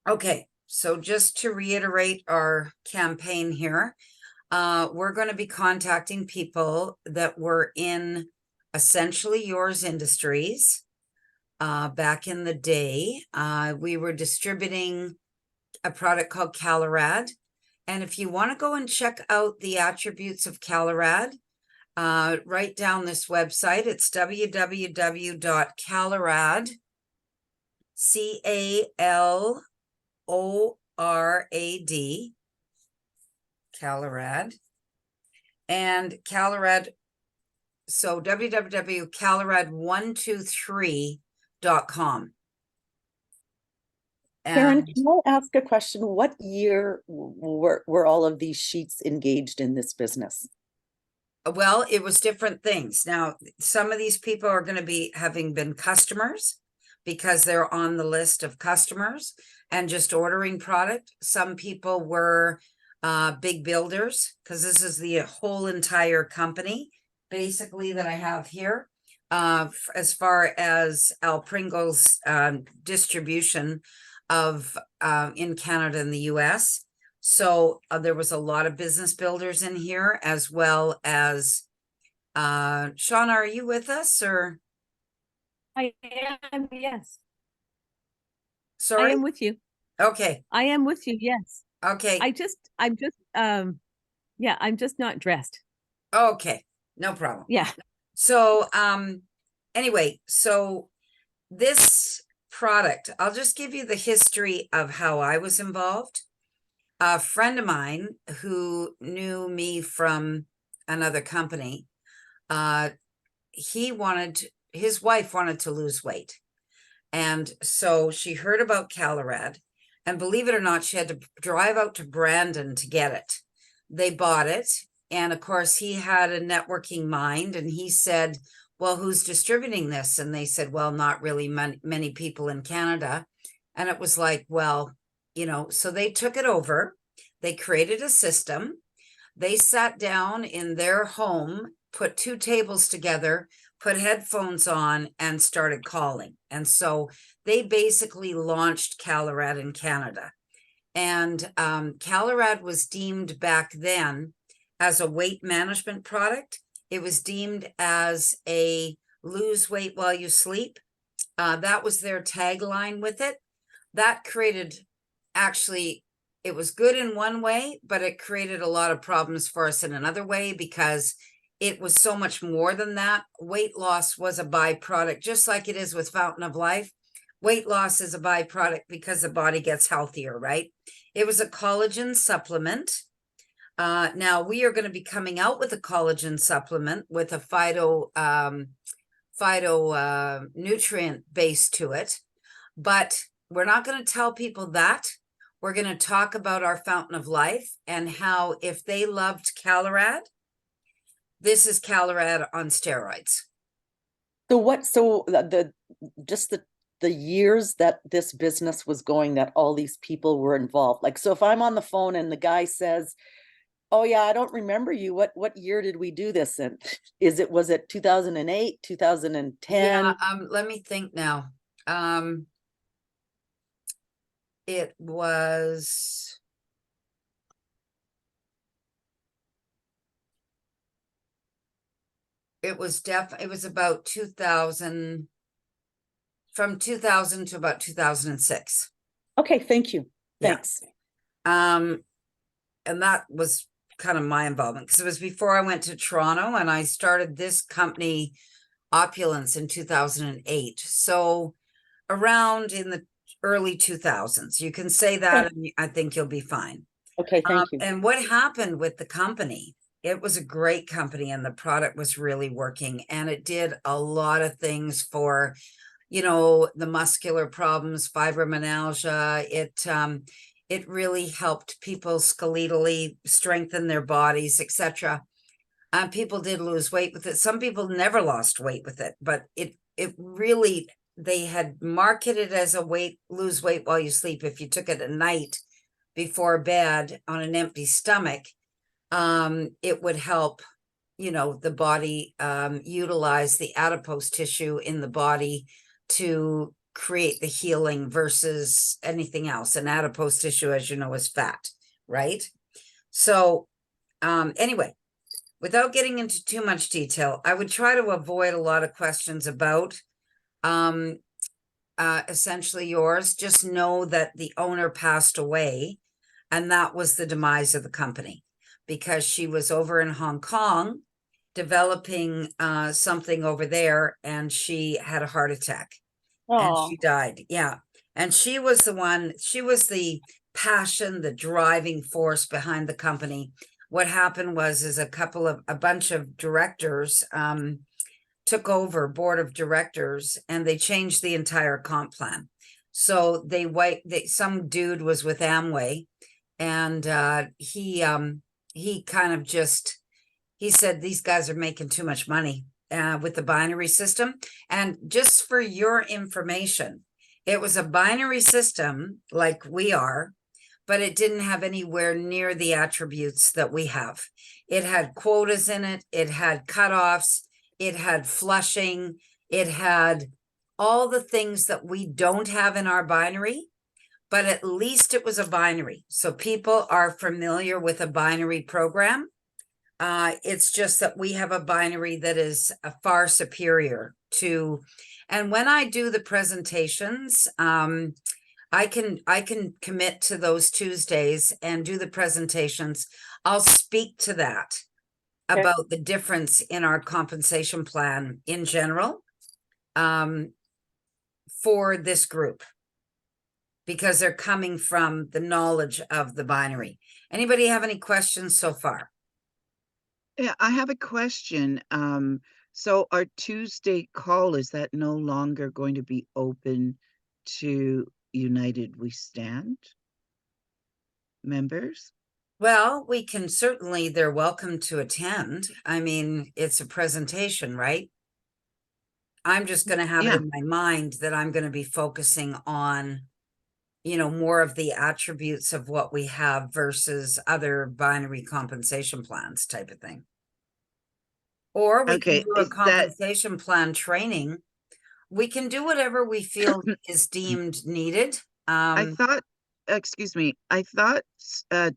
Okay, so just to reiterate our campaign here, we're going to be contacting people that were in Essentially Yours Industries. Back in the day, we were distributing a product called Calarad. And if you want to go and check out the attributes of Calarad, write down this website. It's www.calarad, Calorad, Calarad, and Calarad. So www.calarad123.com. Karen, And can I ask a question? What year were all of these sheets engaged in this business? well, it was different things. Now, some of these people are going to be having been customers because they're on the list of customers and just ordering product. Some people were big builders, because this is the whole entire company basically that I have here. As far as Al Pringle's distribution of in Canada and the US. So there was a lot of business builders in here, as well as Shauna, are you with us, or I am, yes. I sorry? am with you. Okay. I am with you, yes. Okay. Yeah, I'm just not dressed. Okay. No problem. Yeah. So anyway, so this product, I'll just give you the history of how I was involved. A friend of mine who knew me from another company, his wife wanted to lose weight. And so she heard about Calarad, and believe it or not, she had to drive out to Brandon to get it. They bought it. And of course, he had a networking mind, and he said, well, who's distributing this? And they said, well, not really many people in Canada. And it was like, well, so they took it over. They created a system. They sat down in their home, put two tables together, put headphones on, and started calling. And so they basically launched Calarad in Canada. And Calarad was deemed back then as a weight management product. It was deemed as a lose weight while you sleep. That was their tagline with it. That created, actually, it was good in one way, but it created a lot of problems for us in another way, because it was so much more than that. Weight loss was a byproduct, just like it is with Fountain of Life. Weight loss is a byproduct because the body gets healthier, right? It was a collagen supplement. Now we are going to be coming out with a collagen supplement with a phyto nutrient base to it, but we're not going to tell people that. We're going to talk about our Fountain of Life and how, if they loved Calarad, this is Calarad on steroids. So the years that this business was going, that all these people were involved. Like, so if I'm on the phone and the guy says, oh yeah, I don't remember you. What year did we do this in? Was it 2008, 2010? Yeah, let me think now. It was it was about 2000, from 2000 to about 2006. Okay, thank you. Thanks. And that was kind of my involvement, because it was before I went to Toronto, and I started this company, Opulence, in 2008. So around in the early 2000s, you can say that, and I think you'll be fine. Okay, thank you. And what happened with the company, it was a great company, and the product was really working, and it did a lot of things for, the muscular problems, fibromyalgia. It really helped people skeletally strengthen their bodies, etc. People did lose weight with it. Some people never lost weight with it, but it really, they had marketed as a lose weight while you sleep. If you took it at night before bed on an empty stomach, it would help, the body utilize the adipose tissue in the body to create the healing versus anything else. And adipose tissue, as you know, is fat, right? So anyway, without getting into too much detail, I would try to avoid a lot of questions about essentially yours. Just know that the owner passed away, and that was the demise of the company, because she was over in Hong Kong developing something over there, and she had a heart attack and Oh, she died. Yeah. And she was the passion, the driving force behind the company. What happened is a bunch of directors took over board of directors, and they changed the entire comp plan. So some dude was with Amway, and he kind of he said, these guys are making too much money with the binary system. And just for your information, it was a binary system like we are, but it didn't have anywhere near the attributes that we have. It had quotas in it. It had cutoffs. It had flushing. It had all the things that we don't have in our binary, but at least it was a binary. So people are familiar with a binary program. It's just that we have a binary that is a far superior to, and when I do the presentations, I can commit to those Tuesdays and do the presentations. I'll speak to that Okay. about the difference in our compensation plan in general for this group, because they're coming from the knowledge of the binary. Anybody have any questions so far? Yeah, I have a question. So our Tuesday call, is that no longer going to be open to United We Stand members? Well, we can certainly, they're welcome to attend. I mean, it's a presentation, right? I'm just going to have it Yeah. in my mind that I'm going to be focusing on, more of the attributes of what we have versus other binary compensation plans type of thing. Or we can Okay, do a is that compensation plan training. We can do whatever we feel is deemed needed. I thought, excuse me, I thought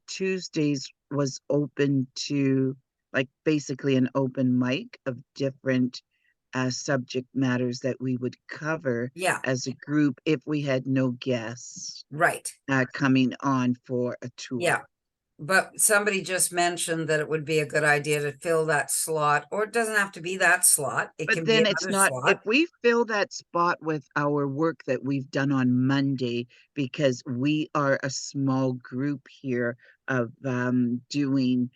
Tuesdays was open to like basically an open mic of different subject matters that we would cover Yeah, as a group if we had no guests right. coming on for a tour. Yeah. But somebody just mentioned that it would be a good idea to fill that slot, or it doesn't have to be that slot. It But can be then it's another not, if slot. we fill that spot with our work that we've done on Monday, because we are a small group here of doing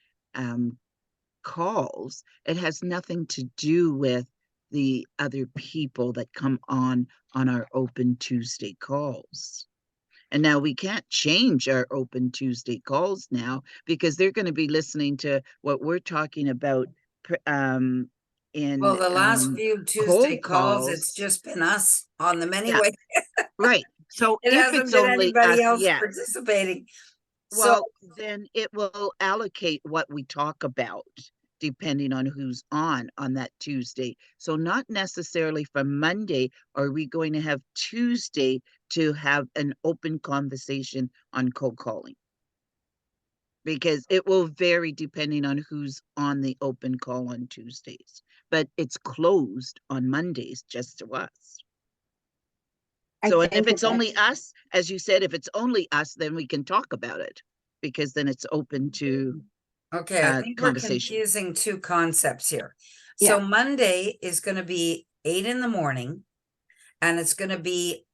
calls, it has nothing to do with the other people that come on our Open Tuesday calls. And now we can't change our Open Tuesday calls now, because they're going to be listening to what we're talking about in Well, the last few Tuesday cold calls, it's calls. just been us on them Yeah, anyway. right. So It if hasn't it's been only anybody us, else yeah, participating. So, well, then it will allocate what we talk about depending on who's on that Tuesday. So not necessarily from Monday are we going to have Tuesday to have an open conversation on cold calling, because it will vary depending on who's on the open call on Tuesdays. But it's closed on Mondays just to us. So and if it's only us, as you said, if it's only us, then we can talk about it, because then it's open to okay, I think we're conversation. confusing two concepts here. So Monday is going to be 8 in the morning, and it's going to be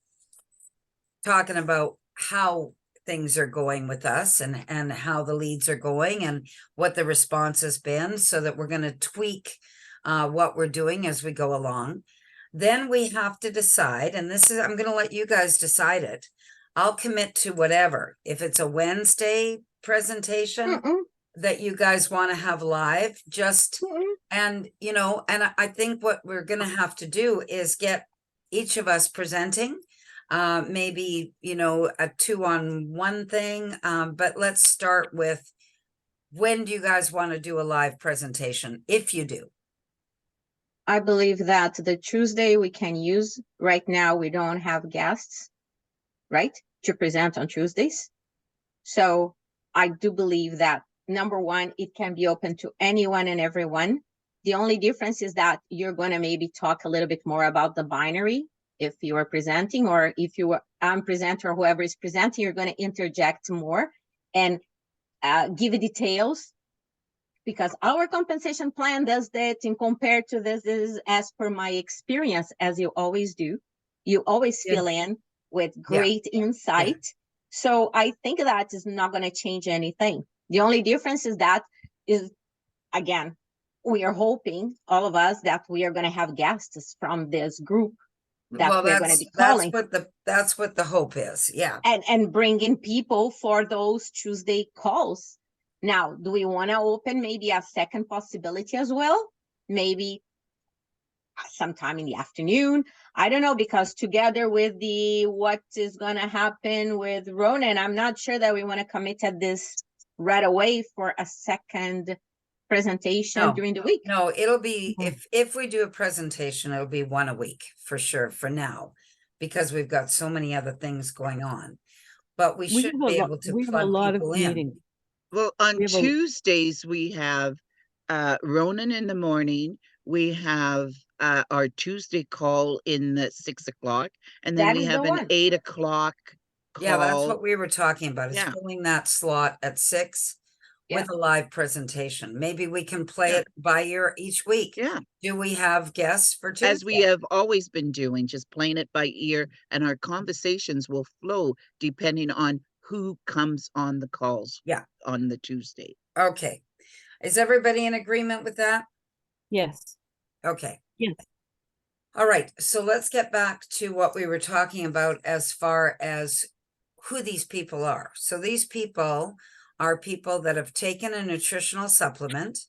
talking about how things are going with us, and how the leads are going and what the response has been, so that we're going to tweak what we're doing as we go along. Then we have to decide, and I'm going to let you guys decide it. I'll commit to whatever. If it's a Wednesday presentation that you guys want to have live, and I think what we're going to have to do is get each of us presenting, maybe, a 2-on-1 thing. But let's start with, when do you guys want to do a live presentation? If you do. I believe that the Tuesday we can use. Right now, we don't have guests, right, to present on Tuesdays. So I do believe that, number one, it can be open to anyone and everyone. The only difference is that you're going to maybe talk a little bit more about the binary if you are presenting, or if you are presenter, whoever is presenting, you're going to interject more and give details, because our compensation plan does that. And compared to this is as per my experience, as you always do. You always Yeah. fill in with great insight. So I think that is not going to change anything. The only difference is that is, again, we are hoping, all of us, that we are going to have guests from this group that Well, we're going to be that's calling, that's what the hope is. Yeah. and bring in people for those Tuesday calls. Now, do we want to open maybe a second possibility as well? Maybe sometime in the afternoon. I don't know, because together with the what is going to happen with Ronan, I'm not sure that we want to commit at this right away for a second presentation No, during the week. No, it'll be, Mhm. if we do a presentation, it'll be one a week for sure for now, because we've got so many other things going on. But we should be able to We have a plug lot of people in. meetings. Well, on We have Tuesdays, we have Ronan in the morning. We have our Tuesday call in the 6 o'clock, and then That we is have the an one. 8 o'clock Yeah, that's call. what we were talking about, is Yeah. filling that slot at 6 with a live presentation. Maybe we can play Yeah. it by ear each week. Yeah, Do we have guests for Tuesday? as we have always been doing, just playing it by ear, and our conversations will flow depending on who comes on the calls. Yeah. On the Tuesday. Okay. Is everybody in agreement with that? Yes, Okay. yes. All right. So let's get back to what we were talking about as far as who these people are. So these people are people that have taken a nutritional supplement,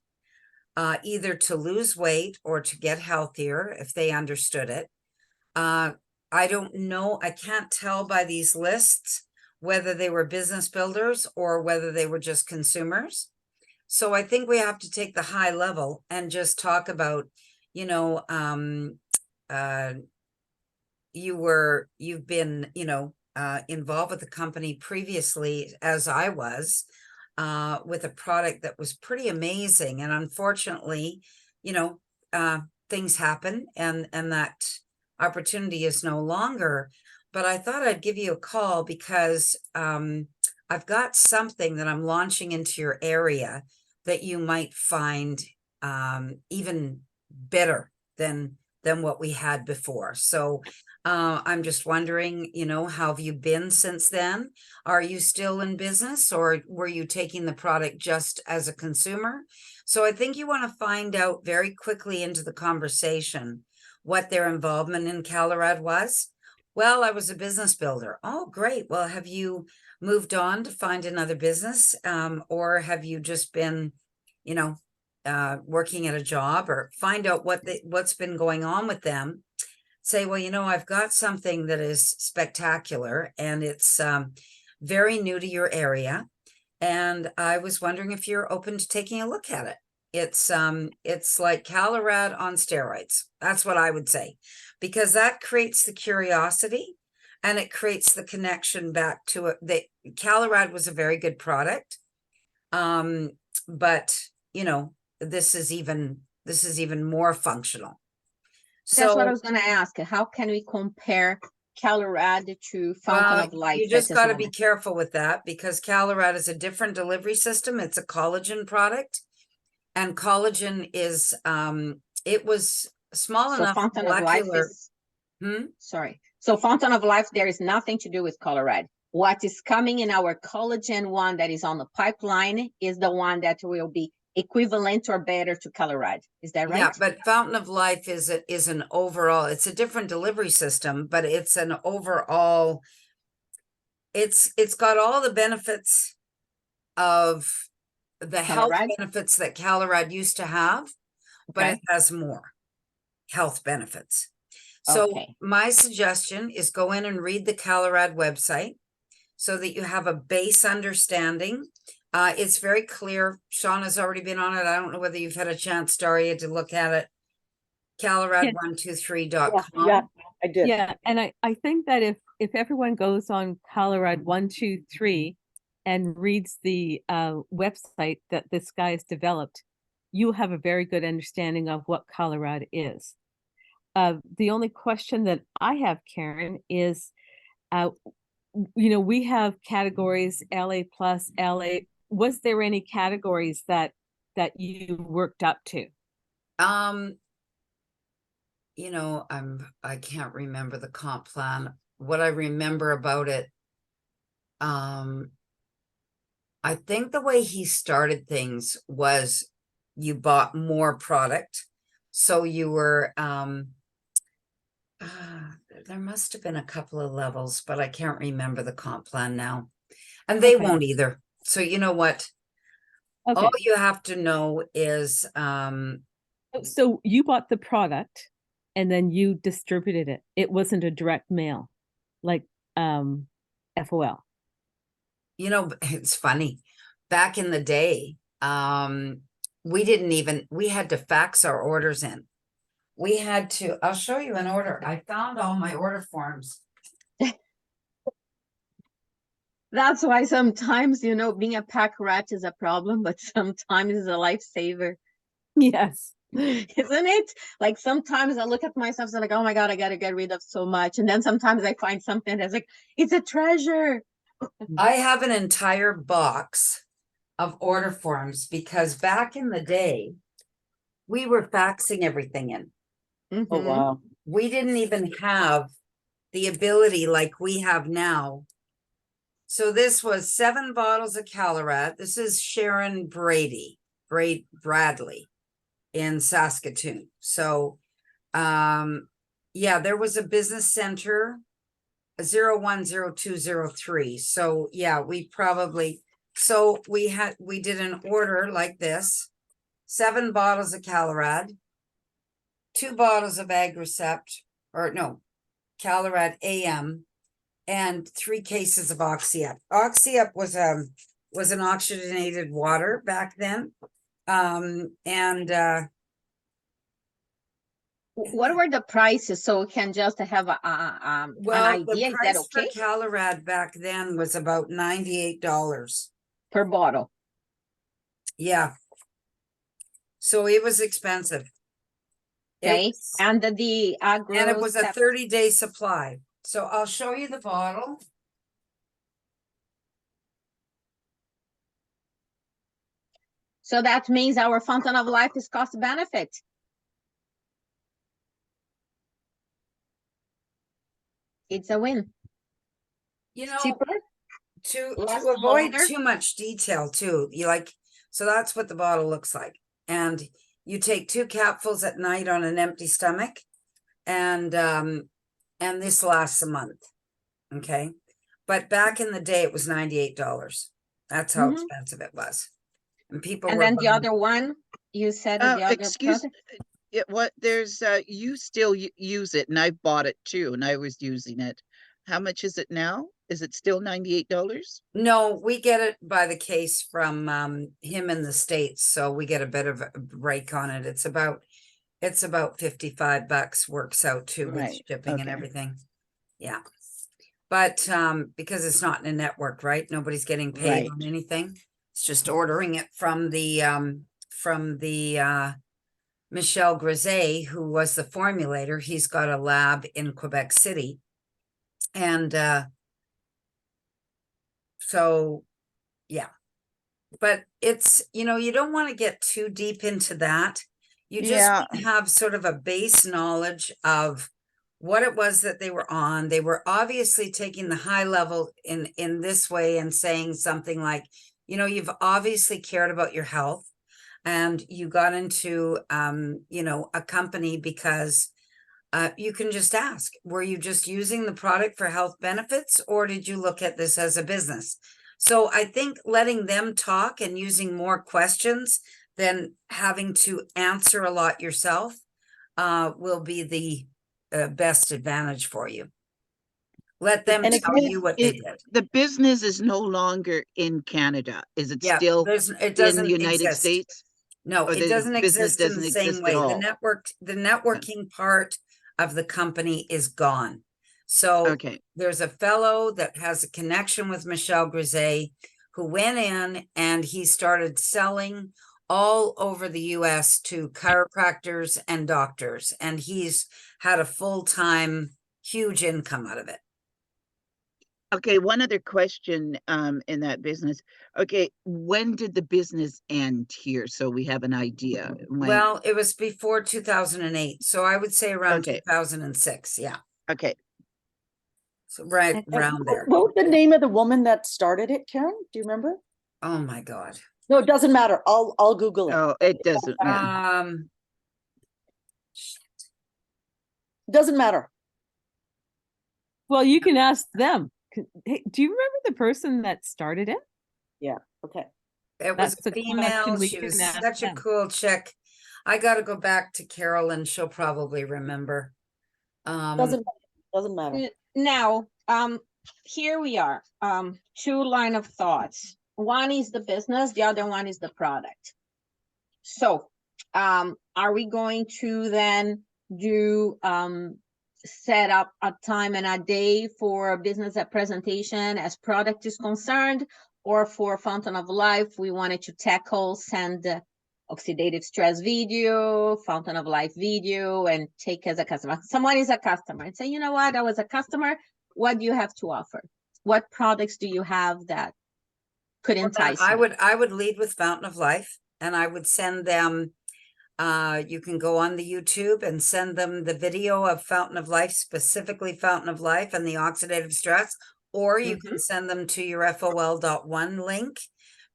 either to lose weight or to get healthier, if they understood it. I don't know. I can't tell by these lists whether they were business builders or whether they were just consumers. So I think we have to take the high level and just talk about, you know, you've been, involved with the company previously, as I was, with a product that was pretty amazing. And unfortunately, things happen, and that opportunity is no longer. But I thought I'd give you a call because I've got something that I'm launching into your area that you might find even better than what we had before. So I'm just wondering, how have you been since then? Are you still in business, or were you taking the product just as a consumer? So I think you want to find out very quickly into the conversation what their involvement in Calorad was. Well, I was a business builder. Oh, great. Well, have you moved on to find another business? Or have you just been, working at a job? Or find out what's been going on with them. Say, well, I've got something that is spectacular, and it's very new to your area. And I was wondering if you're open to taking a look at it. It's like Calorad on steroids. That's what I would say, because that creates the curiosity and it creates the connection back to it. The Calorad was a very good product. But this is even more functional. That's what I So was going to ask. How can we compare Calorad to Fountain of Life? you at just this got to be moment? careful with that, because Calorad is a different delivery system. It's a collagen product, and collagen is it was small So enough Fountain of Life molecular. is, sorry. So Fountain of Life, there is nothing to do with Calorad. What is coming in our collagen one that is on the pipeline is the one that will be equivalent or better to Calorad. Is that right? Yeah, but Fountain of Life is an overall, it's a different delivery system, but it's an overall, it's got all the benefits of the health Calorad? benefits that Calorad used to have, but Okay. it has more health benefits. So Okay. my suggestion is go in and read the Calorad website so that you have a base understanding. It's very clear. Sean has already been on it. I don't know whether you've had a chance, Daria, to look at it. Colorad123.com. Yeah, I did. Yeah, and I think that if everyone goes on Colorad123 and reads the website that this guy has developed, you'll have a very good understanding of what Colorad is. The only question that I have, Karen, is, we have categories LA plus, LA. Was there any categories that you worked up to? I can't remember the comp plan. What I remember about it, I think the way he started things was you bought more product. So you were, there must have been a couple of levels, but I can't remember the comp plan now. And they Okay. won't either. So you know what? Okay. All you have to know is, So you bought the product and then you distributed it. It wasn't a direct mail like FOL. it's funny. Back in the day, we had to fax our orders in. I'll show you an order. I found all my order forms. That's why sometimes, being a pack rat is a problem, but sometimes it's a lifesaver. Yes. Isn't it? Like sometimes I look at myself and like, oh my God, I got to get rid of so much. And then sometimes I find something that's like, it's a treasure. I have an entire box of order forms because back in the day, we were faxing everything in. Oh, Mhm. wow. We didn't even have the ability like we have now. So this was 7 bottles of Colorad. This is Sharon Bradley in Saskatoon. So, yeah, there was a business center, 010203. So yeah, we did an order like this, 7 bottles of Colorad, 2 bottles of Agrecept, Colorad AM, and 3 cases of Oxyup. Oxyup was an oxygenated water back then. What were the prices so we can just have an idea? The Is that price okay? for Colorad back then was about $98. Per bottle. Yeah. So it was expensive. Okay. And the agro. And it was a 30-day supply. So I'll show you the bottle. So that means our fountain of life is cost benefit. It's a win. Cheaper. To Less avoid longer. too much detail too, so that's what the bottle looks like. And you take 2 capfuls at night on an empty stomach, and this lasts a month. Okay. But back in the day it was $98. That's how expensive it was. And people And were then the other one, you said the other Excuse product? there's you still use it, and I bought it too, and I was using it. How much is it now? Is it still $98? No, we get it by the case from him in the States, so we get a bit of a break on it. It's about $55 works out too with Right, shipping and okay. everything. Yeah. But because it's not in a network, right? Nobody's getting paid on Right. anything. It's just ordering it from the Michel Grisey, who was the formulator. He's got a lab in Quebec City. And so, yeah. But it's, you don't want to get too deep into that. You just Yeah. have sort of a base knowledge of what it was that they were on. They were obviously taking the high level in this way and saying something like, you've obviously cared about your health and you got into, a company because you can just ask, were you just using the product for health benefits, or did you look at this as a business? So I think letting them talk and using more questions than having to answer a lot yourself will be the best advantage for you. Let them And tell again, you what they did. The business is no longer in Canada. Is it Yeah, still it in doesn't the United exist. States? No, Or it the doesn't business exist in the doesn't same exist at way. all? The networking part of the company is gone. So Okay, there's a fellow that has a connection with Michelle Grisey who went in and he started selling all over the US to chiropractors and doctors. And he's had a full-time, huge income out of it. okay, one other question in that business. Okay, when did the business end here? So we have an idea. When, Well, it was before 2008. So I would say around Okay. 2006. Yeah. okay, So right And- around there. What was the name of the woman that started it, Karen? Do you remember? Oh my God. No, it doesn't matter. I'll Google it. oh, it doesn't, yeah. Doesn't matter. Well, you can ask them. Hey, do you remember the person that started it? Yeah. Okay. It was That's a a question female. we She can was ask such a them. cool chick. I got to go back to Carol and she'll probably remember. Doesn't matter. Now, here we are, two line of thoughts. One is the business, the other one is the product. So, are we going to then do, set up a time and a day for a business presentation as product is concerned, or for Fountain of Life, we wanted to tackle, send the oxidative stress video, Fountain of Life video, and take as a customer. Someone is a customer and say, you know what, I was a customer. What do you have to offer? What products do you have that could Well, then entice me? I would lead with Fountain of Life and I would send them, you can go on the YouTube and send them the video of Fountain of Life, specifically Fountain of Life and the oxidative stress, or you can send them to your FOL.1 link,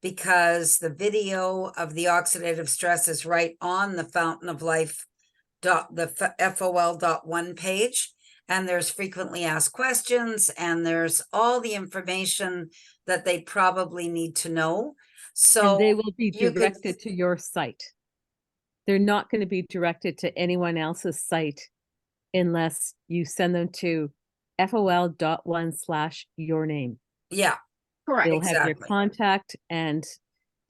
because the video of the oxidative stress is right on the Fountain of Life FOL.1 page. And there's frequently asked questions and there's all the information that they probably need to know. So And they will be you could- directed to your site. They're not going to be directed to anyone else's site unless you send them to FOL.1/your name. Yeah, Correct. They'll have your exactly. contact and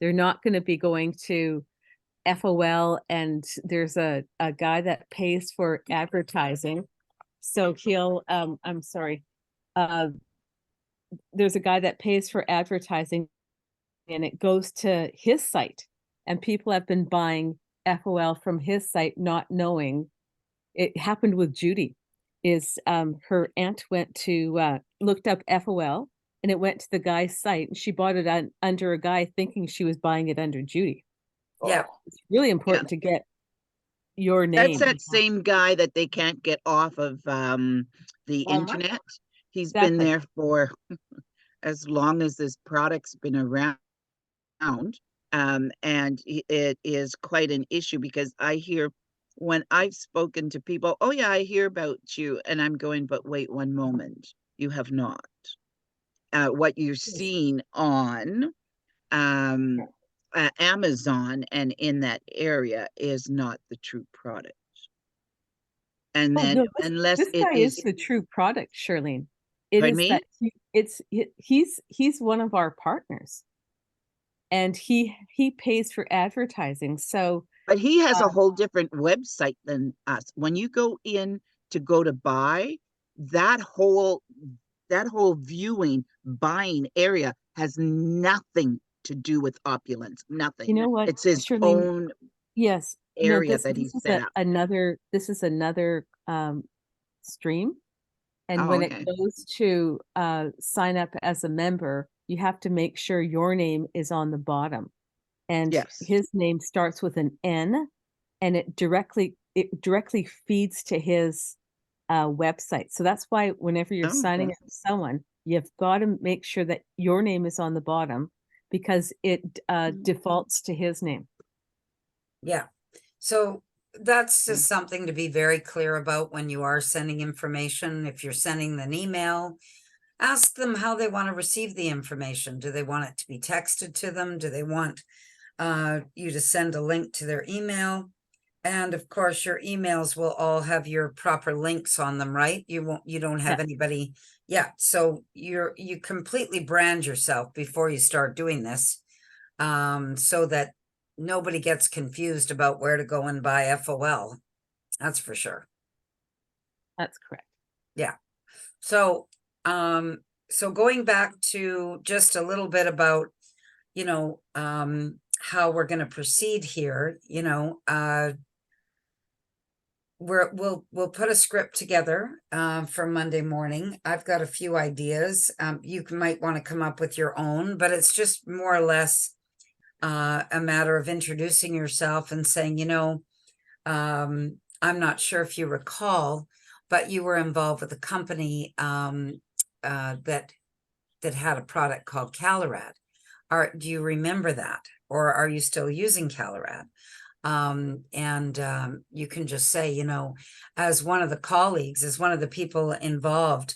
they're not going to be going to FOL, and there's a guy that pays for advertising. So he'll, I'm sorry, there's a guy that pays for advertising and it goes to his site, and people have been buying FOL from his site, not knowing. It happened with Judy, is her aunt went to, looked up FOL and it went to the guy's site and she bought it under a guy thinking she was buying it under Judy. Yeah. It's really important to get your name. That's that same guy that they can't get off of the Walmart? internet. He's Exactly. been there for as long as this product's been around. And it is quite an issue because I hear when I've spoken to people, oh yeah, I hear about you, and I'm going, but wait one moment, you have not. What you're seeing on Amazon and in that area is not the true product. And Oh, then no, unless this it guy is is, the true product, Charlene. It Pardon is me? that he's one of our partners, and he pays for advertising. So but he has a whole different website than us. When you go in to go to buy, that whole viewing, buying area has nothing to do with opulence. Nothing. you know what, It's his Charlene? own Yes, no, area that he's set up. this is another stream. And Oh, when okay. it goes to sign up as a member, you have to make sure your name is on the bottom. And Yes. his name starts with an N, and it directly feeds to his website. So that's why whenever you're Oh, signing okay. up someone, you've got to make sure that your name is on the bottom, because it defaults to his name. Yeah. So that's just something to be very clear about when you are sending information. If you're sending an email, ask them how they want to receive the information. Do they want it to be texted to them? Do they want you to send a link to their email? And of course, your emails will all have your proper links on them, right? You don't have anybody. Yeah. So you completely brand yourself before you start doing this. So that nobody gets confused about where to go and buy FOL. That's for sure. That's correct. So, so going back to just a little bit about, you know, how we're going to proceed here, you know, we'll put a script together for Monday morning. I've got a few ideas. You might want to come up with your own, but it's just more or less a matter of introducing yourself and saying, you know, I'm not sure if you recall, but you were involved with a company that had a product called Calorad. Do you remember that, or are you still using Calorad? You can just say, you know, as one of the colleagues, as one of the people involved,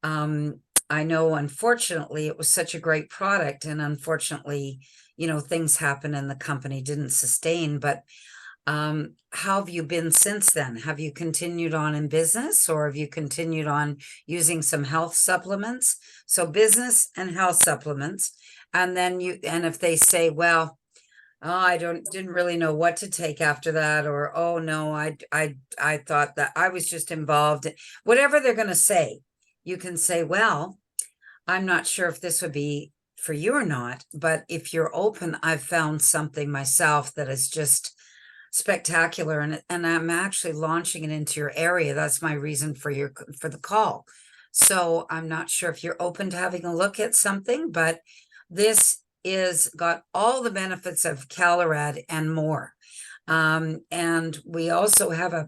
I know, unfortunately, it was such a great product, and unfortunately, you know, things happened and the company didn't sustain. But how have you been since then? Have you continued on in business, or have you continued on using some health supplements? So business and health supplements. And then and if they say, well, oh, I didn't really know what to take after that, or, oh no, I thought that I was just involved, whatever they're going to say, you can say, well, I'm not sure if this would be for you or not, but if you're open, I've found something myself that is just spectacular, and I'm actually launching it into your area. That's my reason for the call. So I'm not sure if you're open to having a look at something, but this is got all the benefits of Calorad and more. And we also have a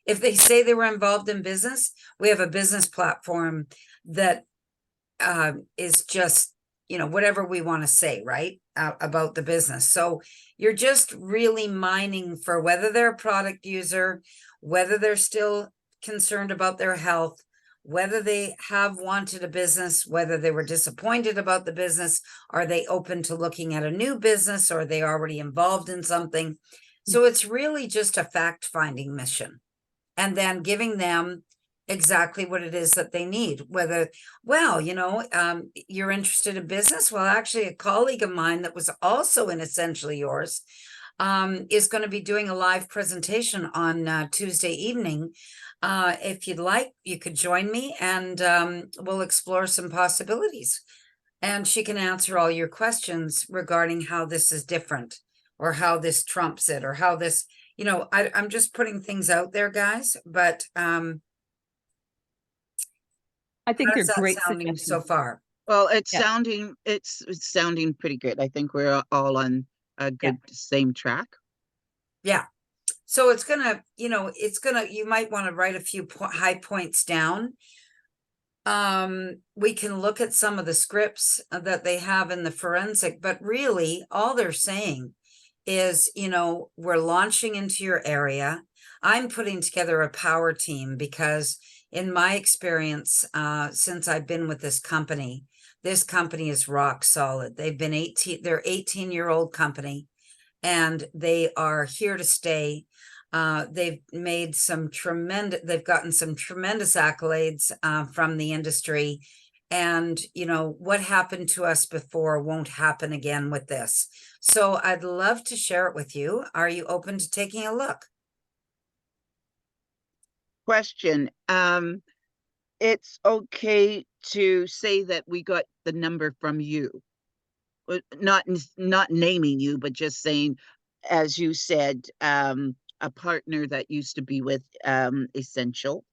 if they say they were involved in business, we have a business platform that is just, you know, whatever we want to say, right, about the business. So you're just really mining for whether they're a product user, whether they're still concerned about their health, whether they have wanted a business, whether they were disappointed about the business, are they open to looking at a new business, or are they already involved in something? So it's really just a fact-finding mission, and then giving them exactly what it is that they need. Whether, well, you know, you're interested in business. Well, actually, a colleague of mine that was also in Essentially Yours is going to be doing a live presentation on Tuesday evening. If you'd like, you could join me, and we'll explore some possibilities. And she can answer all your questions regarding how this is different, or how this trumps it, or how this, you know, I'm just putting things out there, guys. But I think how's they're that great sounding so suggestions. far? Well, it's Yeah. sounding it's sounding pretty good. I think we're all on a good same track. Yeah. So it's gonna, you know, you might want to write a few high points down. We can look at some of the scripts that they have in the forensic, but really all they're saying is, you know, we're launching into your area. I'm putting together a power team because in my experience, since I've been with this company is rock solid. They've been they're 18-year-old company, and they are here to stay. They've gotten some tremendous accolades from the industry. And, you know, what happened to us before won't happen again with this. So I'd love to share it with you. Are you open to taking a look? Question. It's okay to say that we got the number from you. Not naming you, but just saying, as you said, a partner that used to be with Essential.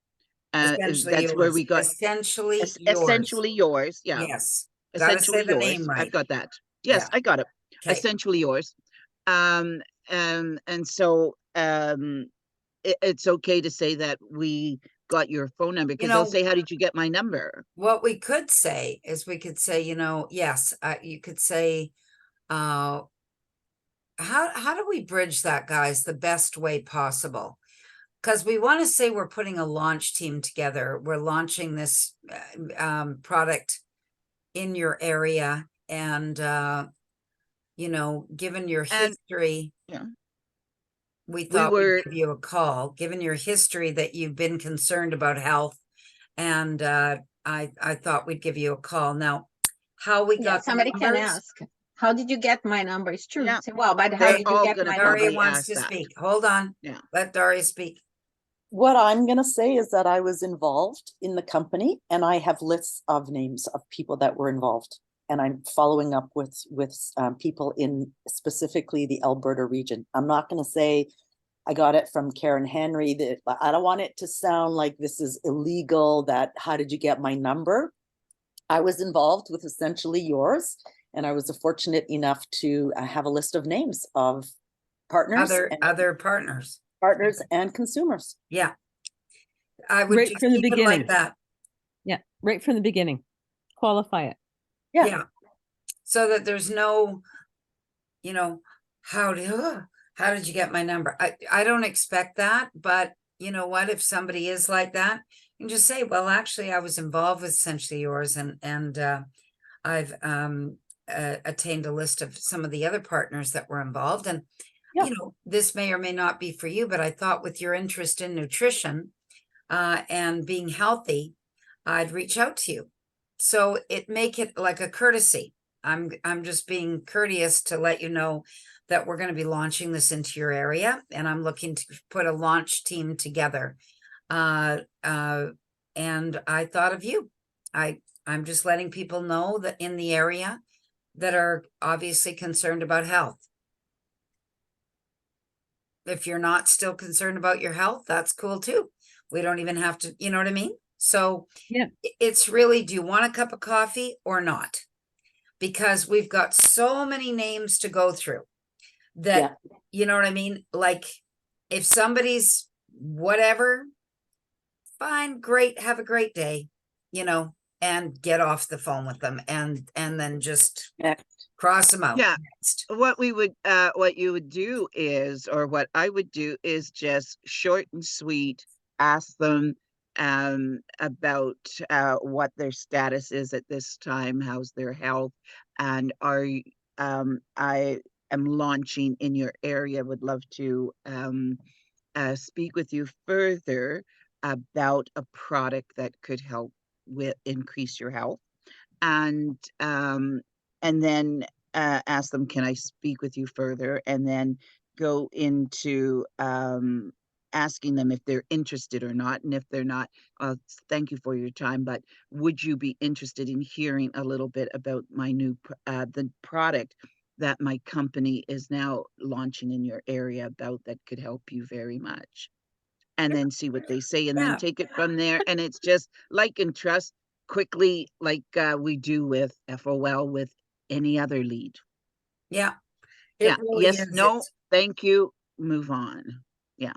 Essentially That's where yours. we got Essentially yours. Essentially Yours. Yeah. Yes. Gotta say Essentially the Yours. name right. I've got that. Yes, Yeah. I got it. Okay. Essentially Yours. And so it's okay to say that we got your phone number, because they'll say, how did you get my number? What we could say is, we could say, you know, yes, you could say, how do we bridge that, guys, the best way possible? Because we want to say we're putting a launch team together. We're launching this product in your area, and you know, given your history, yeah, we thought we'd give you a call, given your history that you've been concerned about health, and I thought we'd give you a call. Now, how we got somebody the can numbers, ask, How did you get my number? It's true. Yeah. Say, well, but how They're did you all get gonna my probably number? Daria wants ask to that. speak. Hold on. Yeah. Let Daria speak. What I'm going to say is that I was involved in the company, and I have lists of names of people that were involved. And I'm following up with people in specifically the Alberta region. I'm not going to say I got it from Karen Henry. That I don't want it to sound like this is illegal. That how did you get my number? I was involved with essentially yours, and I was fortunate enough to have a list of names of partners Other partners. and consumers. Yeah. I would Right just from the keep it like beginning. that. Yeah, right from the beginning. Qualify it. Yeah. Yeah. So that there's no, how did you get my number? I don't expect that, but you know what, if somebody is like that, you can just say, well, actually I was involved with Essentially Yours, and I've attained a list of some of the other partners that were involved. And Yeah. this may or may not be for you, but I thought with your interest in nutrition and being healthy, I'd reach out to you. So make it like a courtesy. I'm just being courteous to let you know that we're going to be launching this into your area, and I'm looking to put a launch team together. And I thought of you. I'm just letting people know that in the area that are obviously concerned about health. If you're not still concerned about your health, that's cool too. We don't even have to, you know what I mean? So Yeah. it's really, do you want a cup of coffee or not? Because we've got so many names to go through that, you know what I mean? Like if somebody's whatever, fine, great, have a great day, and get off the phone with them and then just cross them out. Yeah. Next. What you would do is, or what I would do is just short and sweet, ask them about what their status is at this time, how's their health, and I am launching in your area, would love to speak with you further about a product that could help with increase your health, and then ask them, can I speak with you further? And then go into asking them if they're interested or not. And if they're not, thank you for your time, but would you be interested in hearing a little bit about my new, the product that my company is now launching in your area about that could help you very much? And then see what they say, and then take it from there. And it's just like and trust quickly, like we do with FOL with any other lead. Yeah. Yeah. Really Yes. is. No. Thank you. Move on. Yeah.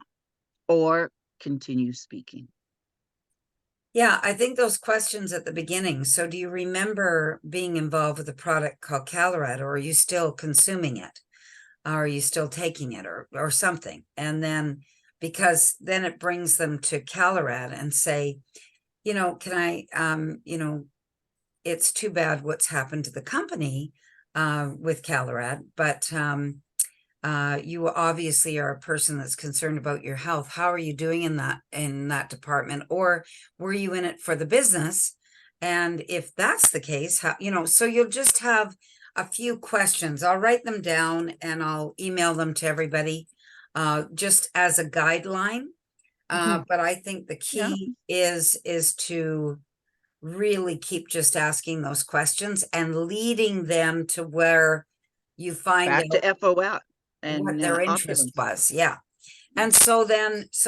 Or continue speaking. Yeah, I think those questions at the beginning. So do you remember being involved with a product called Caloret, or are you still consuming it? Are you still taking it or something? And then, because then it brings them to Caloret and say, can I, it's too bad what's happened to the company with Caloret, but you obviously are a person that's concerned about your health. How are you doing in that department? Or were you in it for the business? And if that's the case, how, so you'll just have a few questions. I'll write them down and I'll email them to everybody just as a guideline. But I think the key is to really keep just asking those questions and leading them to where you find back out to FOL and what their interest opulence. was. Yeah. And so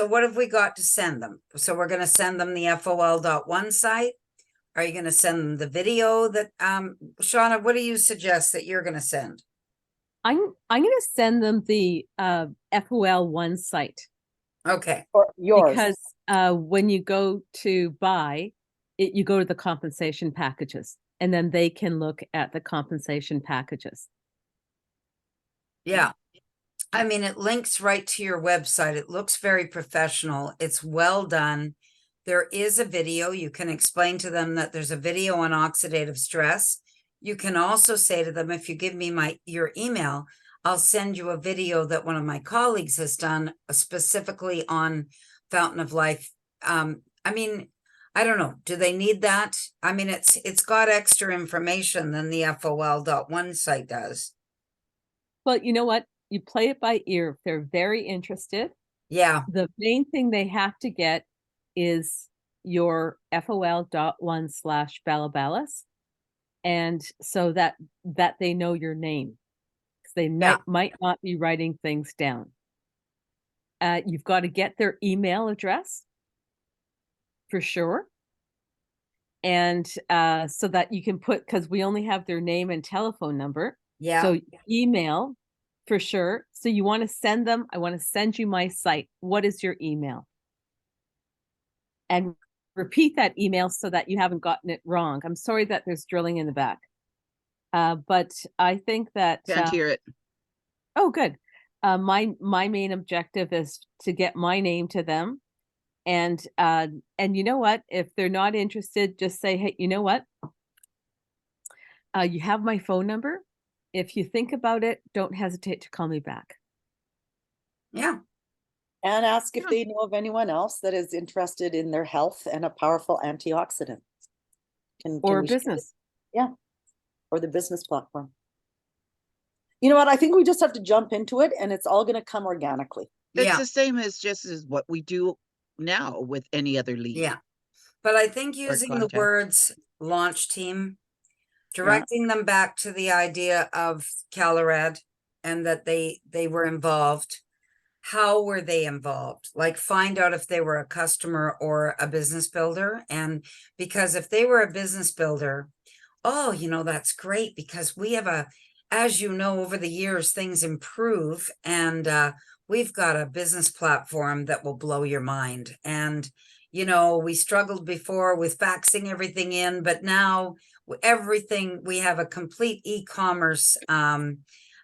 what have we got to send them? So we're going to send them the FOL.1 site. Are you going to send them the video that, Shauna, what do you suggest that you're going to send? I'm going to send them the FOL1 site. Okay. Or yours. Because when you go to buy it, you go to the compensation packages, and then they can look at the compensation packages. Yeah. I mean, it links right to your website. It looks very professional. It's well done. There is a video. You can explain to them that there's a video on oxidative stress. You can also say to them, if you give me your email, I'll send you a video that one of my colleagues has done specifically on Fountain of Life. I mean, I don't know. Do they need that? I mean, it's got extra information than the FOL.1 site does. Well, you know what? You play it by ear. If they're very interested, Yeah, the main thing they have to get is your FOL.1/Balabalas. And so that they know your name. 'Cause they Yeah. might not be writing things down. You've got to get their email address for sure. And so that you can put, because we only have their name and telephone number. yeah, So email for sure. So you want to send them, I want to send you my site. What is your email? And repeat that email so that you haven't gotten it wrong. I'm sorry that there's drilling in the back. But I think that Can't hear it. oh, good. My main objective is to get my name to them, and you know what? If they're not interested, just say, hey, you know what? You have my phone number. If you think about it, don't hesitate to call me back. yeah. And ask if Yeah. they know of anyone else that is interested in their health and a powerful antioxidant. Or we share business. this? Yeah, or the business platform. You know what? I think we just have to jump into it, and it's all going to come organically. It's Yeah, the same as just as what we do now with any other lead. yeah. But I think using the contact. words launch team, directing them back to the idea of Calorad and that they were involved. How were they involved? Like, find out if they were a customer or a business builder. And because if they were a business builder, oh, you know, that's great, because we have as you know, over the years, things improve, and we've got a business platform that will blow your mind. And, you know, we struggled before with faxing everything in, but now we have a complete e-commerce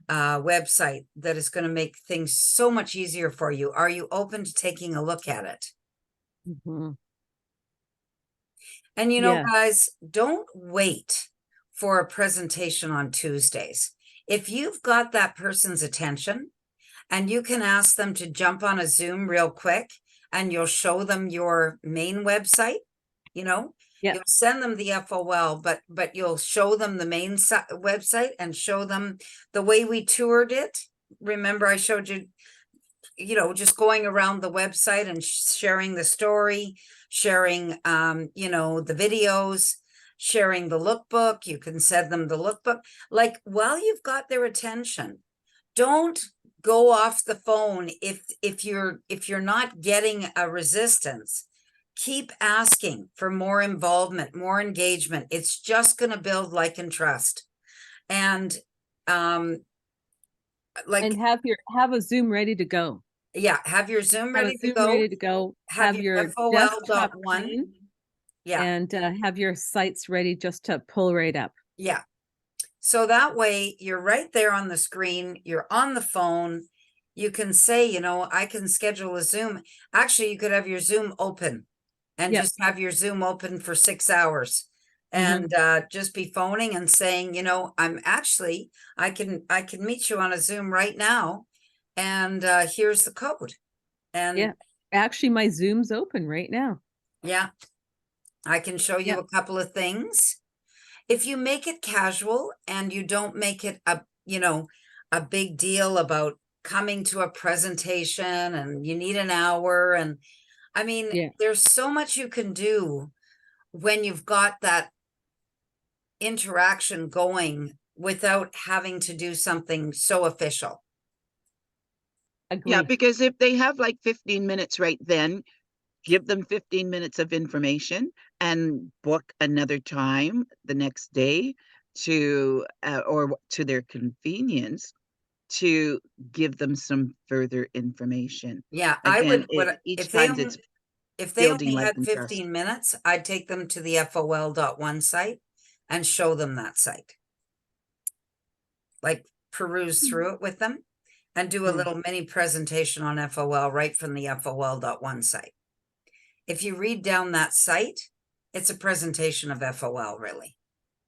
website that is going to make things so much easier for you. Are you open to taking a look at it? Mhm. And, you know, Yeah. guys, don't wait for a presentation on Tuesdays. If you've got that person's attention and you can ask them to jump on a Zoom real quick, and you'll show them your main website, you know, Yeah. you'll send them the FOL, but you'll show them the main website and show them the way we toured it. Remember, I showed you, you know, just going around the website and sharing the story, sharing, you know, the videos, sharing the lookbook. You can send them the lookbook. Like, while you've got their attention, don't go off the phone if you're not getting a resistance. Keep asking for more involvement, more engagement. It's just going to build like and trust. And like, And have a Zoom ready to go. yeah, have your Zoom Have a ready to Zoom go. ready to go. Have your FOL.1. clean, Yeah, and have your sites ready just to pull right up. yeah. So that way you're right there on the screen, you're on the phone. You can say, you know, I can schedule a Zoom. Actually, you could have your Zoom open and Yep. just have your Zoom open for 6 hours and just be phoning and saying, you know, I can meet you on a Zoom right now, and here's the code. And Yeah. Actually, my Zoom's open right now. yeah, I can show you Yeah. a couple of things. If you make it casual and you don't make it a big deal about coming to a presentation and you need an hour, and I mean, Yeah. there's so much you can do when you've got that interaction going without having to do something so official. Agree. Yeah, because if they have like 15 minutes right then, give them 15 minutes of information and book another time the next day to or to their convenience to give them some further information. Yeah, I Again, would, each if they time only, it's if they building only like had and trust. 15 minutes, I'd take them to the FOL.1 site and show them that site. Like, peruse through it with them and do a Mm. little mini presentation on FOL right from the FOL.1 site. If you read down that site, it's a presentation of FOL, really.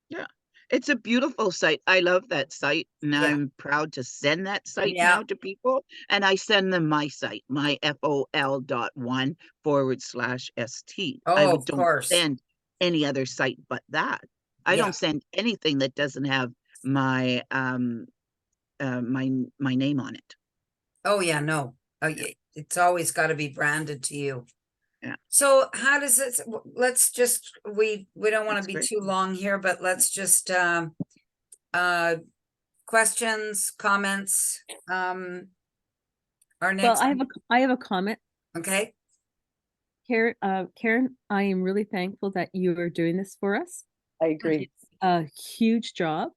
Yeah. It's a beautiful site. I love that site, and Yeah. I'm proud to send that site Yeah. now to people. And I send them my site, my FOL.1/ST. I Oh, would of don't course. send any other site but that. I Yeah. don't send anything that doesn't have my my name on it. Oh, yeah, no. Oh, yeah. It's always got to be branded to you. Yeah. So how does it, let's just, we don't want to That's be great. too long here, but let's just, questions, comments, our Well, next, I have a comment. okay? Karen, I am really thankful that you are doing this for us. I agree. It's a huge job.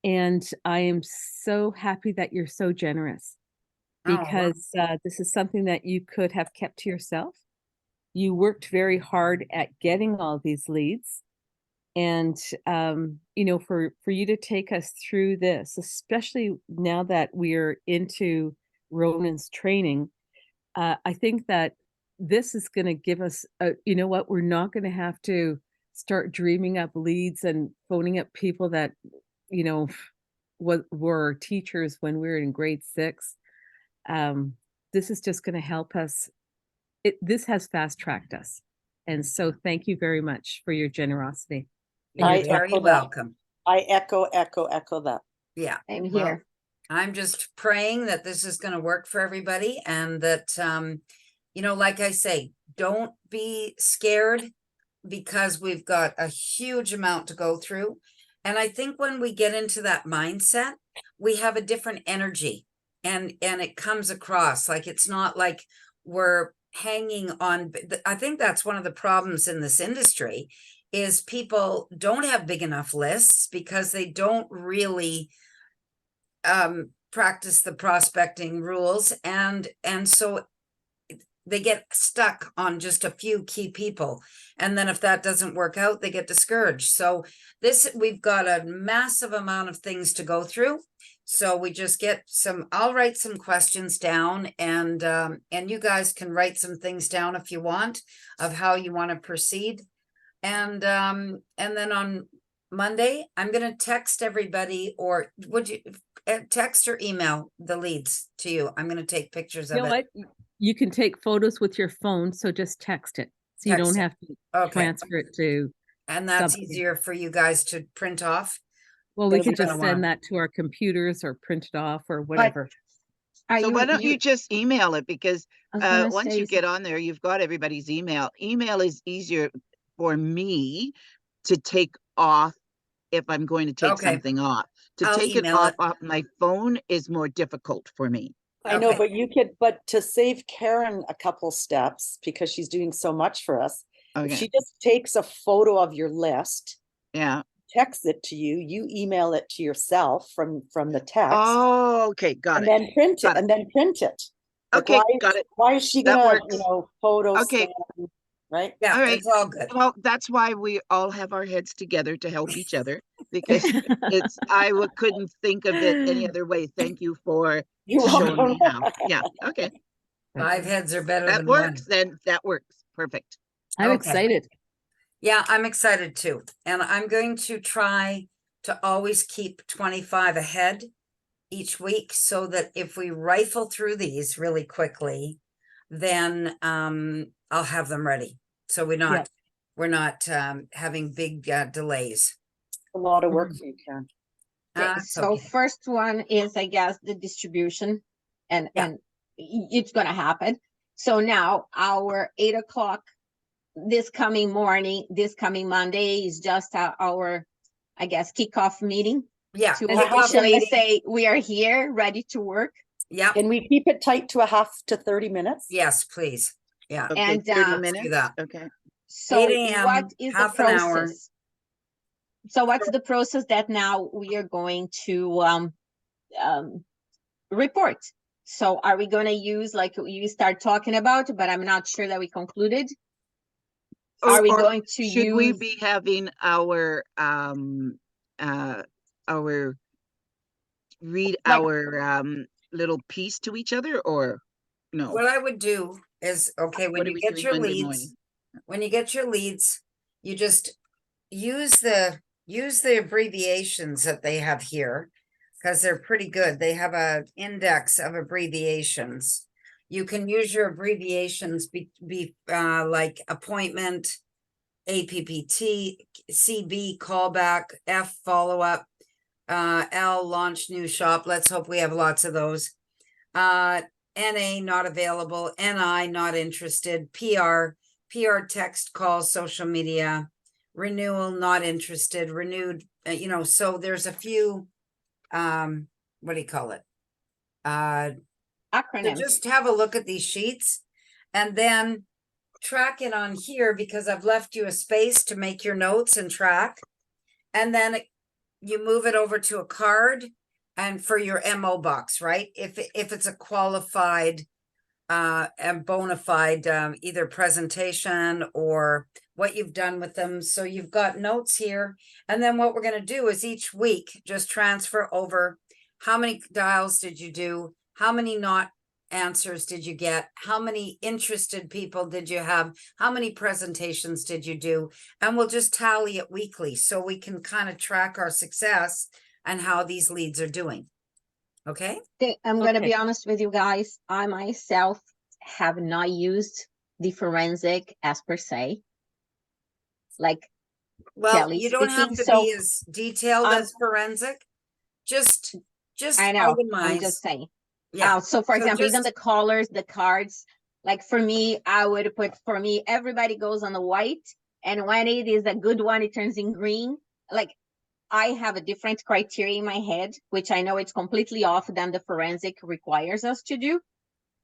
And I am so happy that you're so generous Oh, wow. because this is something that you could have kept to yourself. You worked very hard at getting all these leads. And, you know, for you to take us through this, especially now that we're into Ronan's training, I think that this is going to give us, you know what, we're not going to have to start dreaming up leads and phoning up people that, you know, were teachers when we were in grade 6. This is just going to help us. This has fast tracked us. And so thank you very much for your generosity. You're I very echo that. welcome. I echo that. Yeah. I'm Well, here. I'm just praying that this is going to work for everybody and that, you know, like I say, don't be scared because we've got a huge amount to go through. And I think when we get into that mindset, we have a different energy and it comes across like it's not like we're hanging on. I think that's one of the problems in this industry is people don't have big enough lists because they don't really practice the prospecting rules and so they get stuck on just a few key people. And then if that doesn't work out, they get discouraged. So we've got a massive amount of things to go through. So we just I'll write some questions down and you guys can write some things down if you want of how you want to proceed. And then on Monday, I'm going to text everybody, or would you text or email the leads to you? I'm going to take pictures You of know it. what? You can take photos with your phone, so just text it. So you Text don't it. have to Okay. transfer it to And that's something. easier for you guys to print off. Well, we Because could you're just gonna wanna- send that to our computers or print it off or whatever. Are So why don't you just email it? Because I was gonna once say, you get on there, you've got everybody's email. Email is easier for me to take off if I'm going to take Okay. something off. To I'll take it email off it. off my phone is more difficult for me. I know, Okay. but to save Karen a couple steps, because she's doing so much for us, if Okay. she just takes a photo of your list, Yeah. texts it to you, you email it to yourself from the text, Oh, okay. Got and it. then print Got it. Like, Okay, got it. why is she That gonna, works. photo Okay. scan, right? Yeah, All right. it's all good. Well, that's why we all have our heads together to help each other, because couldn't think of it any other way. Thank you for You're showing welcome. me how. Yeah. Okay. 5 heads are better That than works. one. Then that works. Perfect. I'm Okay. excited. Yeah, I'm excited too. And I'm going to try to always keep 25 ahead each week so that if we rifle through these really quickly, then I'll have them ready. So we're not having big delays. A lot of work for you, Karen. okay, It's so okay. first one is, I guess, the distribution and it's gonna happen. So now our 8 o'clock this coming Monday is just our, I guess, kickoff meeting Yeah. to kickoff officially meeting. say we are here, ready to work. Yeah. Can we keep it tight to a half to 30 minutes? Yes, please. Yeah. Okay. And 30 let's minutes. do that. Okay. so 8 a.m., what is the half an hour. process? So what's the process that now we are going to report? So are we going to use, like you start talking about, but I'm not sure that we concluded. Are we going to should we use, be having our read Like- our little piece to each other, or no? What I would do is, okay, when What are you we get doing your Monday leads, morning? when you get your leads, you just use the use the abbreviations that they have here because they're pretty good. They have a index of abbreviations. You can use your abbreviations like appointment, APPT, CB callback, F follow-up, L launch new shop. Let's hope we have lots of those. NA not available, NI not interested, PR text call, social media, renewal not interested, renewed, so there's a few, what do you call it? So Acronyms. just have a look at these sheets and then track it on here because I've left you a space to make your notes and track. And then you move it over to a card and for your MO box, right? If it's a qualified and bona fide either presentation or what you've done with them. So you've got notes here. And then what we're going to do is each week just transfer over how many dials did you do? How many not answers did you get? How many interested people did you have? How many presentations did you do? And we'll just tally it weekly so we can kind of track our success and how these leads are doing. Okay. I'm going to Okay. be honest with you guys. I myself have not used the forensic as per se. Like Well, Kelly you don't have speaking, to so be as detailed I'm- as forensic. Just I know, I'm itemize. just saying. Yeah. So for So example, even just- the colors, the cards, like for me, I would put, for me, everybody goes on the white, and when it is a good one, it turns in green. Like I have a different criteria in my head, which I know it's completely off than the forensic requires us to do.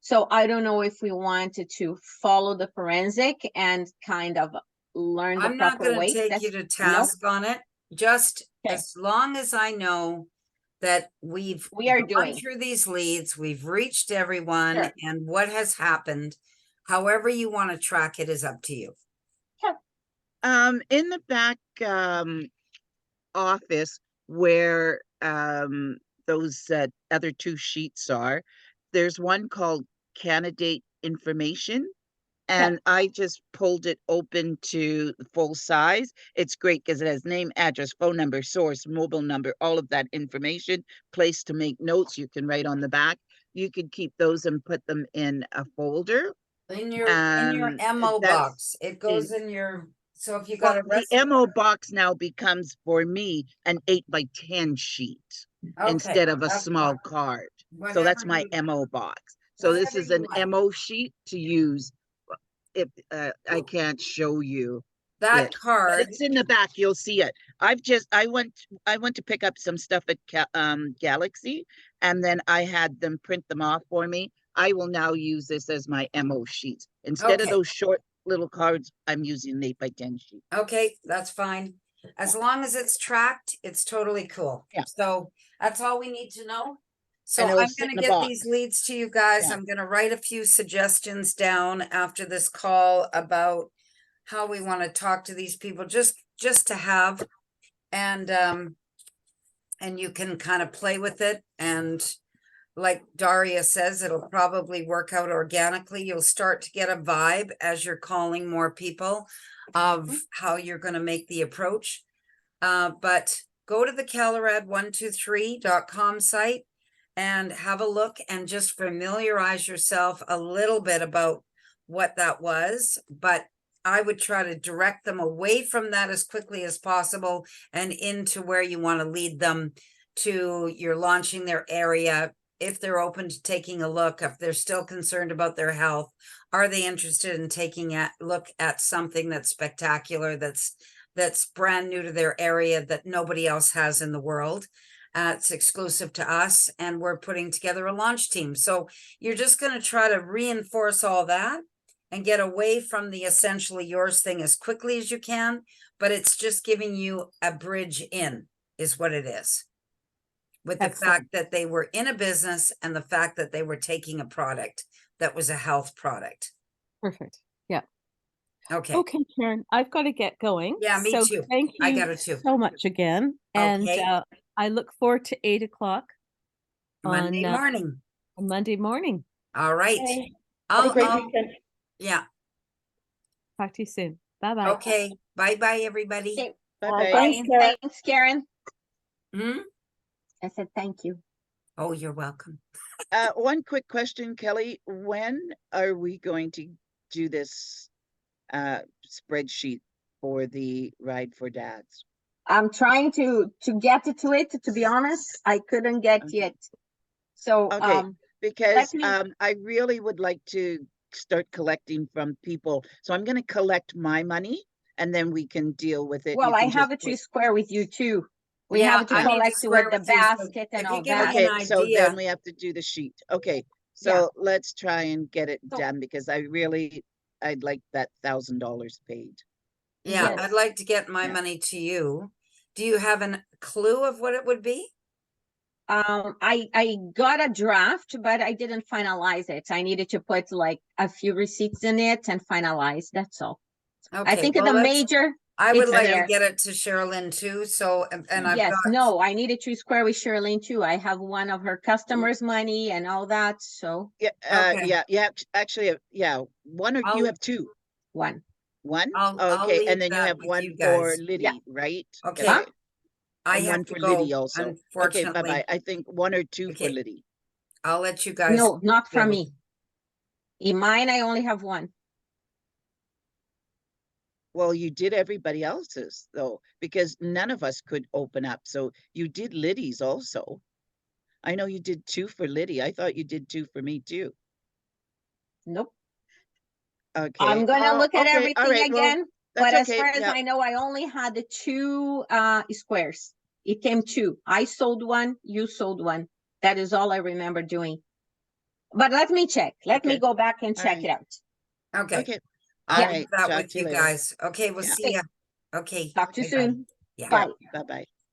So I don't know if we wanted to follow the forensic and kind of learn the I'm not proper going to way. take you to No? task on it. Just Okay. as long as I know that We are gone doing. through these leads, we've reached everyone, Sure. and what has happened. However you want to track it is up to you. In the back office where those other two sheets are, there's one called candidate information. And I just pulled it open to full size. It's great because it has name, address, phone number, source, mobile number, all of that information, place to make notes. You can write on the back. You could keep those and put them in a folder. In your MO That's box, it goes in your. So if you Well, got a the recipe, MO box now becomes for me an 8x10 sheet instead of a that's small fine. card. So Whatever that's my you- MO box. So this whatever is you an like. MO sheet to use. If I can't show you That it, but card. it's in the back. You'll see it. I went to pick up some stuff at Galaxy, and then I had them print them off for me. I will now use this as my MO sheets instead of Okay. those short little cards. I'm using an 8x10 sheet. Okay, that's fine. As long as it's tracked, it's totally cool. Yeah. So that's all we need to know. So And it'll I'm sit gonna in a get these box. leads to you guys. Yeah. I'm gonna write a few suggestions down after this call about how we want to talk to these people, just to have. And you can kind of play with it. And like Daria says, it'll probably work out organically. You'll start to get a vibe as you're calling more people of how you're going to make the approach. But go to the calorad123.com site and have a look and just familiarize yourself a little bit about what that was. But I would try to direct them away from that as quickly as possible and into where you want to lead them to. You're launching their area. If they're open to taking a look, if they're still concerned about their health, are they interested in taking a look at something that's spectacular, that's brand new to their area, that nobody else has in the world. It's exclusive to us, and we're putting together a launch team. So you're just going to try to reinforce all that and get away from the essentially yours thing as quickly as you can. But it's just giving you a bridge in is what it is. With the Excellent. fact that they were in a business and the fact that they were taking a product that was a health product. Perfect. Yeah. Okay. Okay, Karen, I've got to get going. Yeah, me So too. Thank you I gotta too. so much again. And Okay. I look forward to 8 o'clock Monday on morning. Monday morning. All right. Okay. Have a great weekend. Yeah. Talk to you soon. Bye-bye. Okay. Bye-bye, everybody. Okay. Bye-bye. Thanks, Karen. Thanks, Karen. Hmm? I said, thank you. Oh, you're welcome. One quick question, Kelly. When are we going to do this spreadsheet for the Ride for Dads? I'm trying to get to it, to be honest. I couldn't get Okay. yet. So, Okay, because me- I really would like to start collecting from people. So I'm gonna collect my money and then we can deal with it. well, You I can have just to put- square with you too. We Yeah, have to I need to collect square with the with you, so basket and if you all give me that. an Okay, so idea. then we have to do the sheet. Okay, so let's try and get it So- done because I'd like that $1,000 paid. Yeah, Yes. I'd like to get my Yeah. money to you. Do you have a clue of what it would be? I got a draft, but I didn't finalize it. I needed to put like a few receipts in it and finalize. That's all. I Okay, think well, the let's- major. I would it's like to there. get it to Sherilyn too, so, and I've Yes, got, no, I needed to square with Shirlene too. I have one of her customers' money and all that, so Yeah, Okay. yeah, actually, yeah, one or you I'll- have two. one. One? I'll Okay, leave and then you that have with one you for guys. Liddy, right? Okay. Huh? I And have one to for go, Liddy also. Okay, unfortunately. bye-bye. I think one or two for Okay. Liddy. I'll let you guys. No, not deal from with me. In mine, I only have one. Well, you did everybody else's though, because none of us could open up. So you did Liddy's also. I know you did two for Liddy. I thought you did two for me too. Nope. Okay. I'm gonna look at okay, all everything right, well, again, but that's as okay. far as Yeah. I know, I only had the two squares. It came two. I sold one, you sold one. That is all I remember doing. But let me check. Let me Okay. go back and All check right. it out. Okay, Okay. I'll All leave right. that Talk with to you you later. guys. Okay, we'll Yeah. see ya. Okay. Talk to you bye-bye. soon. Yeah. Bye. Bye-bye.